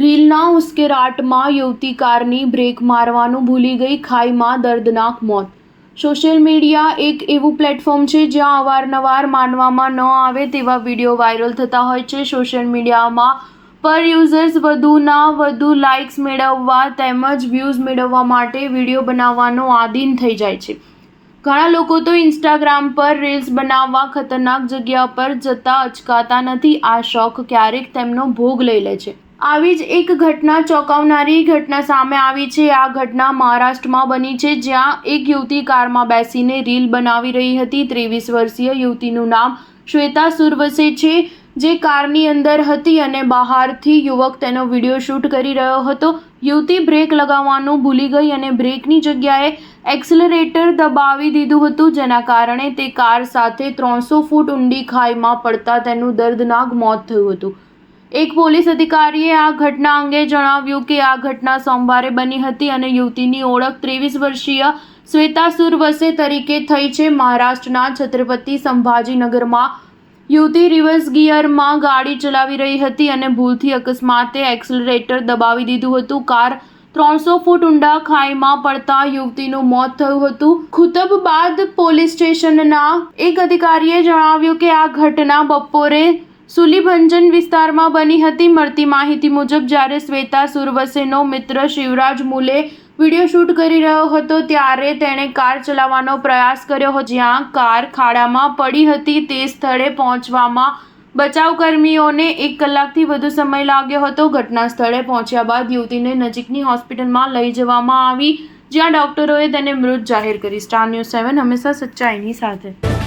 રીલના ઉશ્કેરાટમાં યુવતી કારની બ્રેક મારવાનું ભૂલી ગઈ, ખાઈમાં દર્દનાક મોત. સોશિયલ મીડિયા એક એવું પ્લેટફોર્મ છે જ્યાં અવારનવાર માનવામાં ન આવે તેવા વિડીયો વાયરલ થતા હોય છે. સોશિયલ મીડિયામાં પર યુઝર્સ વધુના વધુ લાઇક્સ મેળવવા તેમજ વ્યૂઝ મેળવવા માટે વિડીયો બનાવવાનો આદીન થઈ જાય છે. ઘણા લોકો તો ઇન્સ્ટાગ્રામ પર રીલ્સ બનાવવા ખતરનાક જગ્યા પર જતા અચકાતા નથી. આ શોખ ક્યારેક તેમનો ભોગ લઈ લે છે. આવી જ એક ઘટના, ચોંકાવનારી ઘટના સામે આવી છે. આ ઘટના મહારાષ્ટ્રમાં બની છે, જ્યાં એક યુવતી કારમાં બેસીને રીલ બનાવી રહી હતી. 23 વર્ષીય યુવતીનું નામ શ્વેતા સુરવસે છે, જે કારની અંદર હતી અને બહારથી યુવક તેનો વિડીયો શૂટ કરી રહ્યો હતો. યુવતી બ્રેક લગાવવાનું ભૂલી ગઈ અને બ્રેકની જગ્યાએ એક્સિલરેટર દબાવી દીધું હતું, જેના કારણે તે કાર સાથે 300 ફૂટ ઊંડી ખાઈમાં પડતા તેનું દર્દનાક મોત થયું હતું. એક પોલીસ અધિકારીએ આ ઘટના અંગે જણાવ્યું કે આ ઘટના સોમવારે બની હતી અને યુવતીની ઓળખ 23 વર્ષીય શ્વેતા સુરવસે તરીકે થઈ છે. મહારાષ્ટ્રના છત્રપતિ સંભાજીનગરમાં યુવતી રિવર્સ ગિયરમાં ગાડી ચલાવી રહી હતી અને ભૂલથી અકસ્માતે એક્સિલરેટર દબાવી દીધું હતું. કાર 300 ફૂટ ઊંડા ખાઈમાં પડતા યુવતીનું મોત થયું હતું. ખુતબબાદ પોલીસ સ્ટેશનના એક અધિકારીએ જણાવ્યું કે આ ઘટના બપોરે સુલીભંજન વિસ્તારમાં બની હતી. મળતી માહિતી મુજબ જ્યારે શ્વેતા સુરવસેનો મિત્ર શિવરાજ મુલે વિડીયો શૂટ કરી રહ્યો હતો, ત્યારે તેણે કાર ચલાવવાનો પ્રયાસ કર્યો હતો. જ્યાં કાર ખાડામાં પડી હતી તે સ્થળે પહોંચવામાં બચાવકર્મીઓને 1 કલાકથી વધુ સમય લાગ્યો હતો. ઘટના સ્થળે પહોંચ્યા બાદ યુવતીને નજીકની હોસ્પિટલમાં લઈ જવામાં આવી, જ્યાં ડોક્ટરોએ તેને મૃત જાહેર કરી. સ્ટાર ન્યૂઝ 7 હંમેશા સચ્ચાઈની સાથે.